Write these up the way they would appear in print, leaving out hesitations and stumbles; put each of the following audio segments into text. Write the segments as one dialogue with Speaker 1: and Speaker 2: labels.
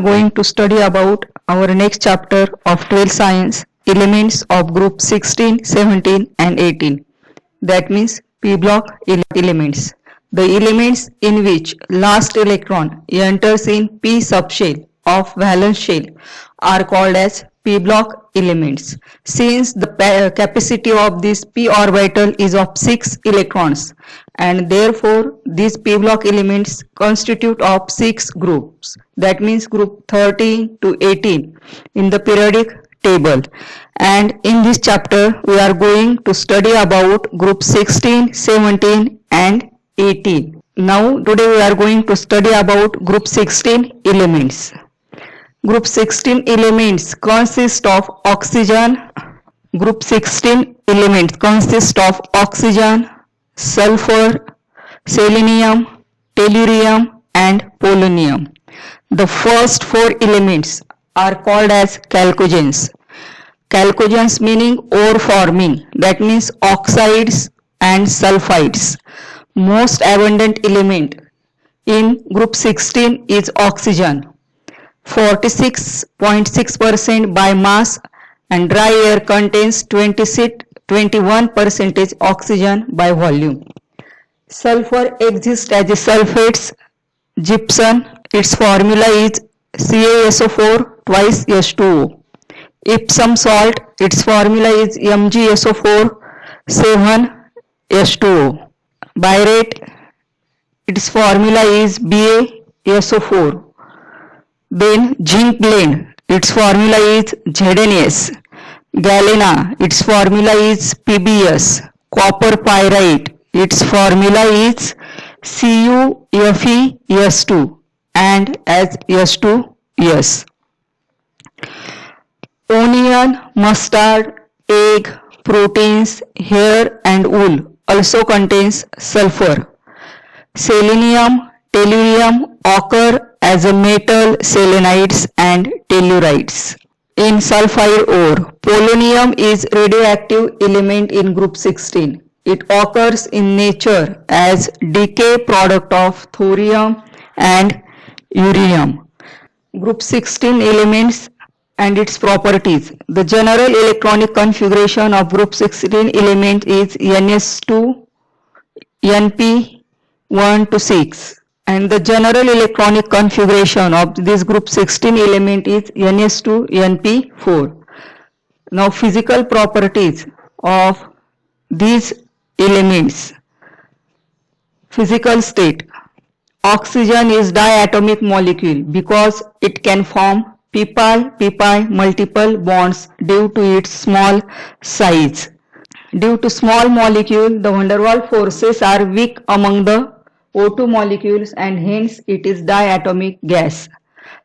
Speaker 1: Going to study about our next chapter of 12th science, elements of group 16, 17 and 18. That means p block elements. The elements in which last electron enters in p subshell of valence shell are called as p block elements. Since the capacity of this p orbital is of 6 electrons, and therefore these p block elements constitute of 6 groups. That means group 13 to 18 in the periodic table. And in this chapter we are going to study about group 16, 17 and 18. Now today we are going to study about group 16 elements. Group 16 elements consist of oxygen. Group 16 elements consist of oxygen, sulfur, selenium, tellurium and polonium. The first 4 elements are called as chalcogens. Chalcogens meaning ore forming, that means oxides and sulfides. Most abundant element in group 16 is oxygen, 46.6% by mass, and dry air contains 21% oxygen by volume. Sulfur exists as a sulfates, gypsum, its formula is CaSO4 twice H2O. Epsom salt, its formula is MgSO4 7 H2O. Byrate, its formula is BaSO4. Then zinc blende, its formula is ZnS. Galena, its formula is PbS. Copper pyrite, its formula is CuFeS2 and as S2S. Onion, mustard, egg, proteins, hair and wool also contains sulfur. Selenium, tellurium occur as a metal selenides and tellurides. In sulfide ore, polonium is radioactive element in group 16. It occurs in nature as decay product of thorium and uranium. Group 16 elements and its properties. The general electronic configuration of group 16 element is Ns2, Np 1 to 6. And the general electronic configuration of this group 16 element is Ns2, Np4. Now physical properties of these elements. Physical state. Oxygen is diatomic molecule because it can form pp multiple bonds due to its small size. Due to small molecule, the van der Waals forces are weak among the O2 molecules and hence it is diatomic gas.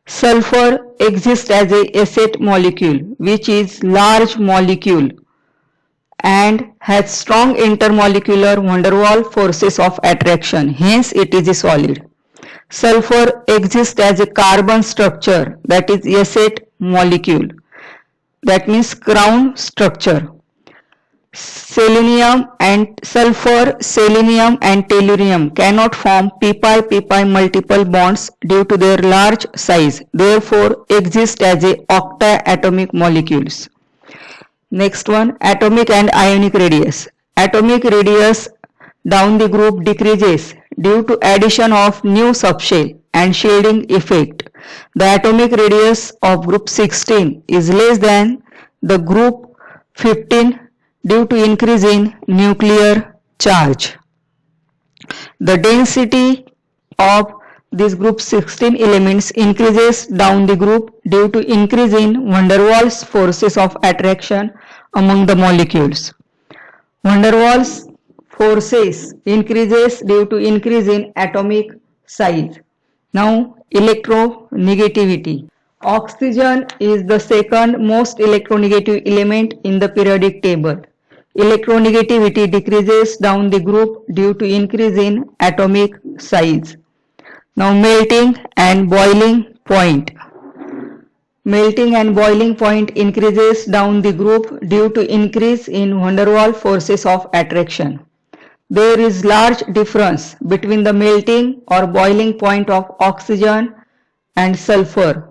Speaker 1: Sulfur exists as a acid molecule which is large molecule and has strong intermolecular van der Waals forces of attraction, hence it is a solid. Sulfur exists as a carbon structure, that is acid molecule, that means crown structure. Selenium and sulfur, selenium and tellurium cannot form pp multiple bonds due to their large size, therefore exist as a octaatomic molecules. Next one, atomic and ionic radius. Atomic radius down the group decreases due to addition of new subshell and shielding effect. The atomic radius of group 16 is less than the group 15 due to increase in nuclear charge. The density of these group 16 elements increases down the group due to increase in van der Waals forces of attraction among the molecules. Van der Waals forces increases due to increase in atomic size. Now electronegativity. Oxygen is the second most electronegative element in the periodic table. Electronegativity decreases down the group due to increase in atomic size. Now melting and boiling point. Melting and boiling point increases down the group due to increase in van der Waals forces of attraction. There is large difference between the melting or boiling point of oxygen and sulfur.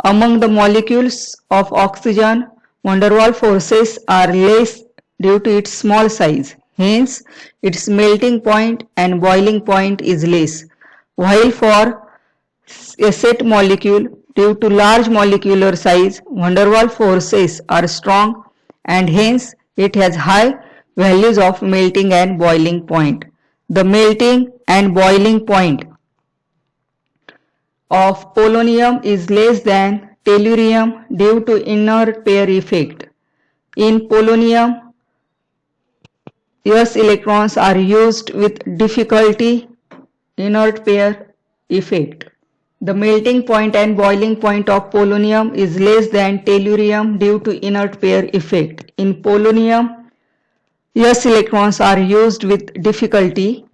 Speaker 1: Among the molecules of oxygen, van der Waals forces are less due to its small size. Hence, its melting point and boiling point is less. While for a set molecule, due to large molecular size, van der Waals forces are strong and hence it has high values of melting and boiling point. The melting and boiling point of polonium is less than tellurium due to inert pair effect. In polonium, S electrons are used with difficulty inert pair effect. The melting point and boiling point of polonium is less than tellurium due to inert pair effect. In polonium, S electrons are used with difficulty,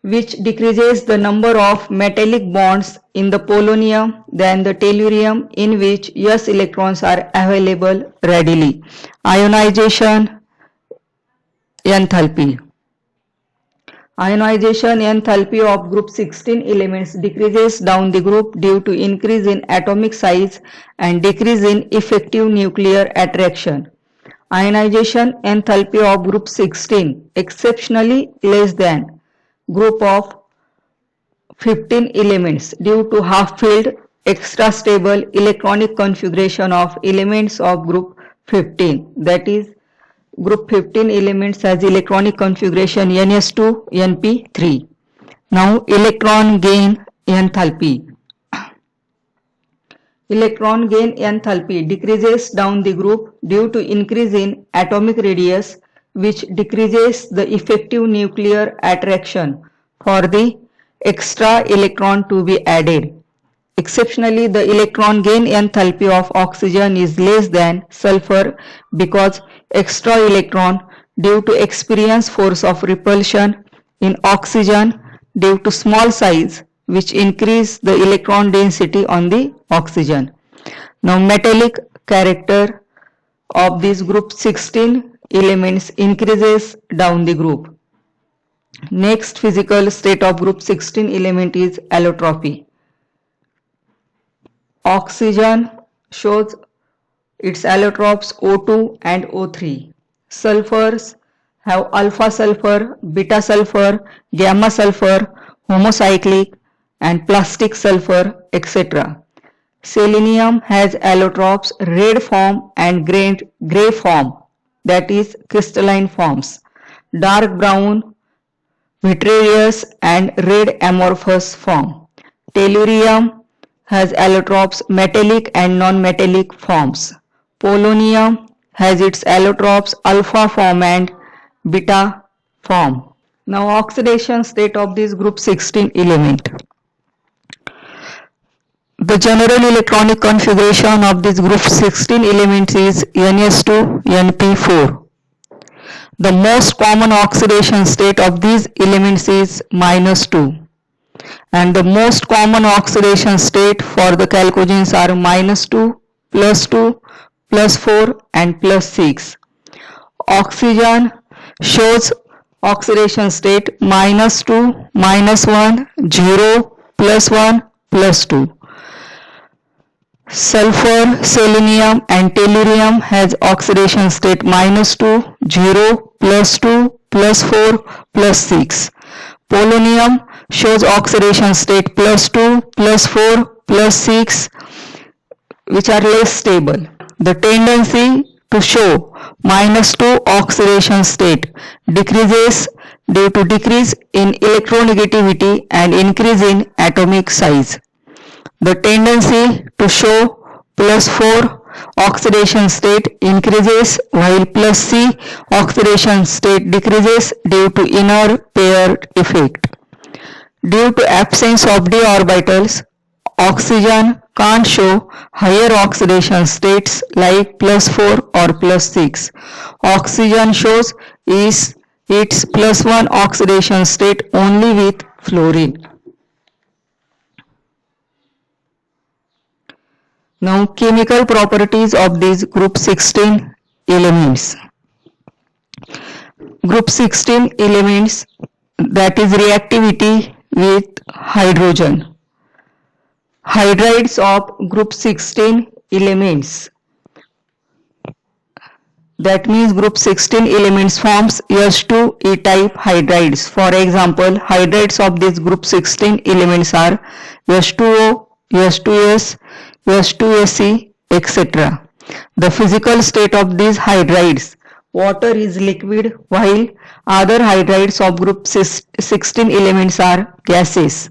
Speaker 1: which decreases the number of metallic bonds in the polonium than the tellurium, in which S electrons are available readily. Ionization enthalpy. Ionization enthalpy of group 16 elements decreases down the group due to increase in atomic size and decrease in effective nuclear attraction. Ionization enthalpy of group 16 exceptionally less than group of 15 elements due to half-filled extra stable electronic configuration of elements of group 15, that is group 15 elements has electronic configuration ns2 np3. Now electron gain enthalpy. Electron gain enthalpy decreases down the group due to increase in atomic radius, which decreases the effective nuclear attraction for the extra electron to be added. Exceptionally, the electron gain enthalpy of oxygen is less than sulfur because extra electron due to experience force of repulsion in oxygen due to small size, which increase the electron density on the oxygen. Now metallic character of this group 16 elements increases down the group. Next physical state of group 16 element is allotropy. Oxygen shows its allotropes O2 and O3. Sulfurs have alpha sulfur, beta sulfur, gamma sulfur, homocyclic and plastic sulfur, etc. Selenium has allotropes red form and gray form, that is crystalline forms, dark brown, vitreous and red amorphous form. Tellurium has allotropes metallic and non-metallic forms. Polonium has its allotropes alpha form and beta form. Now oxidation state of this group 16 element. The general electronic configuration of this group 16 elements is ns2 np4. The most common oxidation state of these elements is -2. And the most common oxidation state for the chalcogens are -2, +2, +4 and +6. Oxygen shows oxidation state -2, -1, 0, +1, +2. Sulfur, selenium and tellurium has oxidation state -2, 0, +2, +4, +6. Polonium shows oxidation state +2, +4, +6, which are less stable. The tendency to show -2 oxidation state decreases due to decrease in electronegativity and increase in atomic size. The tendency to show +4 oxidation state increases while +C oxidation state decreases due to inner pair effect. Due to absence of d orbitals, oxygen can't show higher oxidation states like +4 or +6. Oxygen shows its +1 oxidation state only with fluorine. Now chemical properties of these group 16 elements. Group 16 elements, that is reactivity with hydrogen. hydrides of group 16 elements. That means group 16 elements forms S2E type hydrides. For example, hydrides of this group 16 elements are S2O, S2S, S2Se, etc. The physical state of these hydrides: water is liquid, while other hydrides of group 16 elements are gases.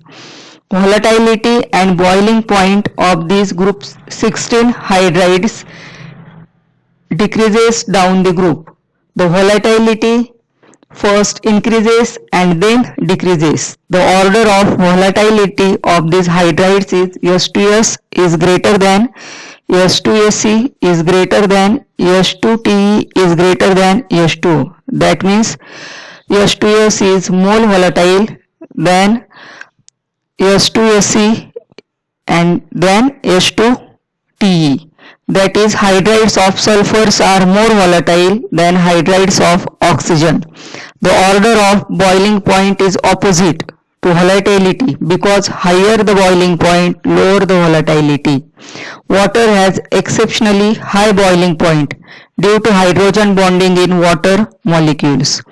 Speaker 1: Volatility and boiling point of these group 16 hydrides decreases down the group. The volatility first increases and then decreases. The order of volatility of these hydrides is S2S is greater than S2Se is greater than S2Te is greater than S2. That means S2S is more volatile than S2Se and then S2Te. That is, hydrides of sulfurs are more volatile than hydrides of oxygen. The order of boiling point is opposite to volatility because higher the boiling point, lower the volatility. Water has exceptionally high boiling point due to hydrogen bonding in water molecules.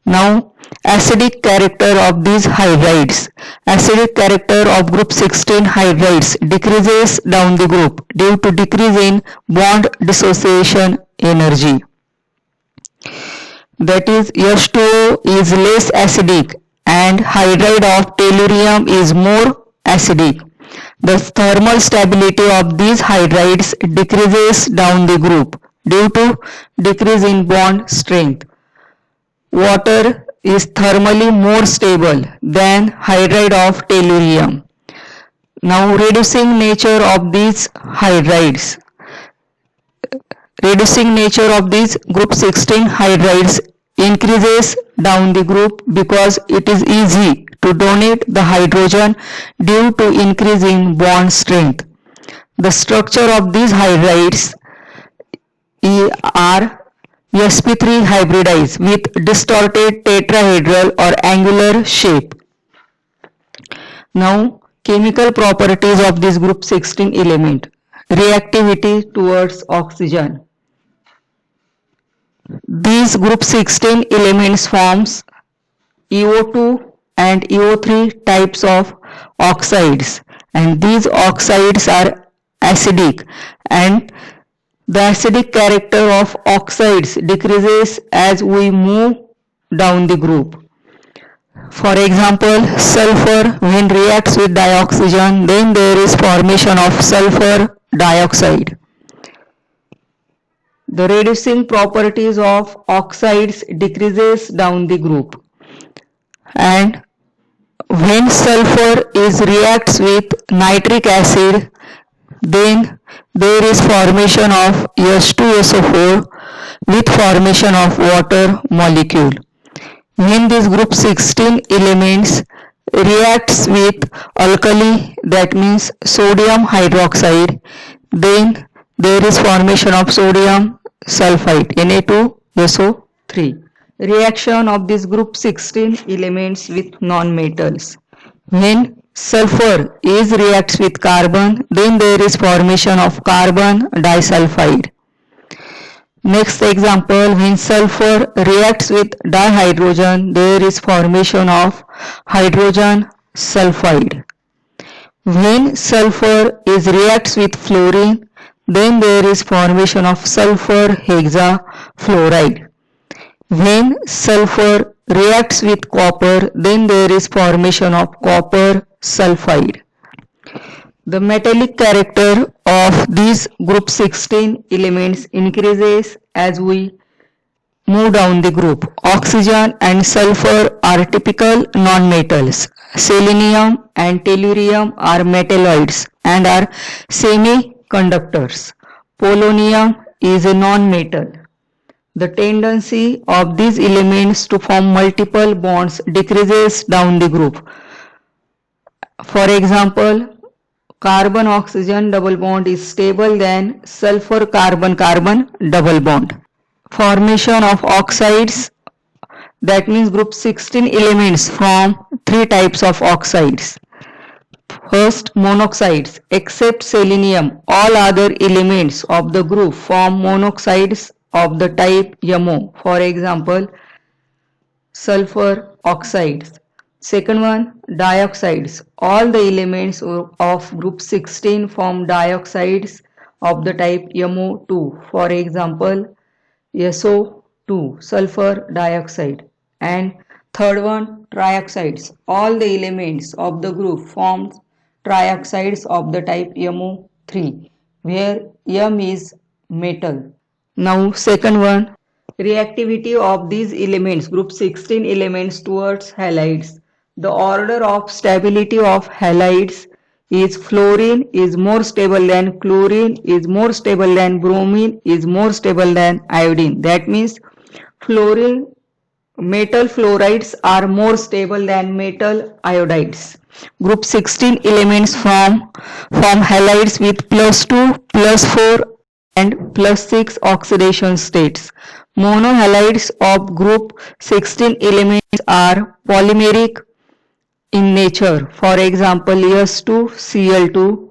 Speaker 1: Now, acidic character of these hydrides. Acidic character of group 16 hydrides decreases down the group due to decrease in bond dissociation energy. That is, H2O is less acidic and hydride of tellurium is more acidic. The thermal stability of these hydrides decreases down the group due to decrease in bond strength. Water is thermally more stable than hydride of tellurium. Now, reducing nature of these hydrides. Reducing nature of these group 16 hydrides increases down the group because it is easy to donate the hydrogen due to increase in bond strength. The structure of these hydrides are sp3 hybridized with distorted tetrahedral or angular shape. Now, chemical properties of this group 16 element. Reactivity towards oxygen. These group 16 elements forms EO2 and EO3 types of oxides, and these oxides are acidic, and the acidic character of oxides decreases as we move down the group. For example, sulfur when reacts with dioxygen, then there is formation of sulfur dioxide. The reducing properties of oxides decreases down the group, and when sulfur is reacts with nitric acid, then there is formation of H2SO4 with formation of water molecule. When this group 16 elements reacts with alkali, that means sodium hydroxide, then there is formation of sodium sulfite Na2SO3. Reaction of this group 16 elements with non-metals. When sulfur is reacts with carbon, then there is formation of carbon disulfide. Next example, when sulfur reacts with dihydrogen, there is formation of hydrogen sulfide. When sulfur is reacts with fluorine, then there is formation of sulfur hexafluoride. When sulfur reacts with copper, then there is formation of copper sulfide. The metallic character of these group 16 elements increases as we move down the group. Oxygen and sulfur are typical non-metals. Selenium and tellurium are metalloids and are semiconductors. Polonium is a non-metal. The tendency of these elements to form multiple bonds decreases down the group. For example, carbon-oxygen double bond is stable than sulfur-carbon-carbon double bond. Formation of oxides, that means group 16 elements form three types of oxides. First, monoxides. Except selenium, all other elements of the group form monoxides of the type MO. For example, sulfur oxides. Second one, dioxides. All the elements of group 16 form dioxides of the type MO2. For example, SO2, sulfur dioxide. And third one, trioxides. All the elements of the group form trioxides of the type MO3, where M is metal. Now second one, reactivity of these elements, group 16 elements towards halides. The order of stability of halides is fluorine is more stable than chlorine, is more stable than bromine, is more stable than iodine. That means fluorine metal fluorides are more stable than metal iodides. Group 16 elements form halides with +2, +4 and +6 oxidation states. Monohalides of group 16 elements are polymeric in nature. For example, S2Cl2,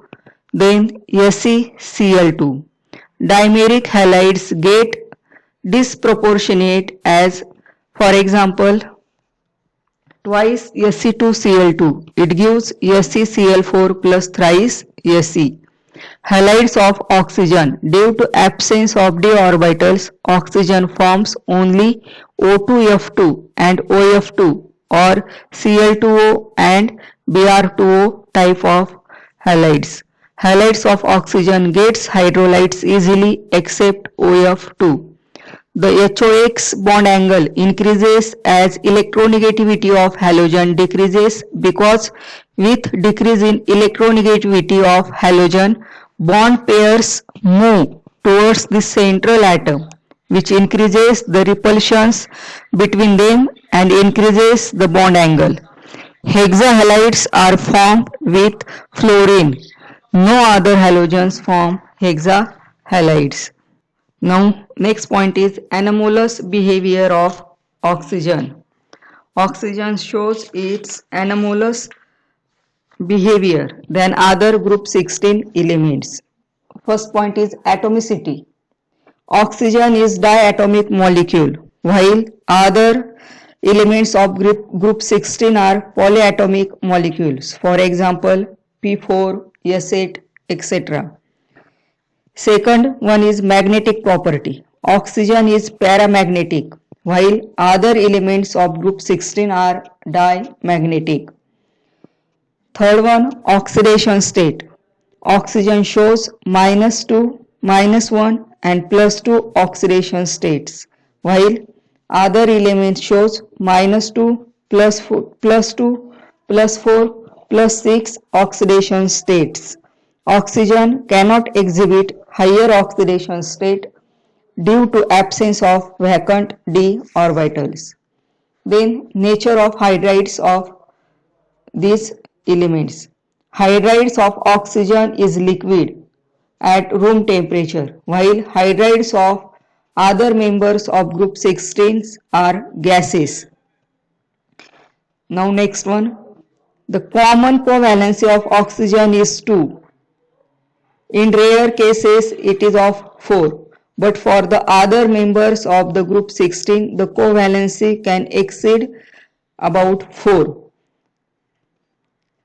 Speaker 1: then SeCl2. Dimeric halides get disproportionate as, for example, twice Se2Cl2. It gives SeCl4 plus thrice Se. Halides of oxygen. Due to absence of d orbitals, oxygen forms only O2F2 and OF2 or Cl2O and Br2O type of halides. Halides of oxygen gets hydrolytes easily except OF2. The HOX bond angle increases as electronegativity of halogen decreases, because with decrease in electronegativity of halogen, bond pairs move towards the central atom, which increases the repulsions between them and increases the bond angle. Hexahalides are formed with fluorine. No other halogens form hexahalides. Now, next point is anomalous behavior of oxygen. Oxygen shows its anomalous behavior than other group 16 elements. First point is atomicity. Oxygen is diatomic molecule, while other elements of group 16 are polyatomic molecules. For example, P4, S8, etc. Second one is magnetic property. Oxygen is paramagnetic, while other elements of group 16 are dimagnetic. Third one, oxidation state. Oxygen shows -2, -1 and +2 oxidation states, while other elements shows -2, +2, +4, +6 oxidation states. Oxygen cannot exhibit higher oxidation state due to absence of vacant d orbitals. Then nature of hydrides of these elements. Hydrides of oxygen is liquid at room temperature, while hydrides of other members of group 16 are gases. Now next one. The common covalency of oxygen is 2. In rare cases it is of 4. But for the other members of the group 16, the covalency can exceed about 4.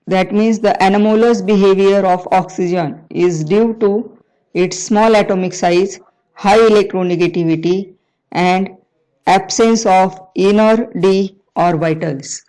Speaker 1: That means the anomalous behavior of oxygen is due to its small atomic size, high electronegativity and absence of inner d orbitals.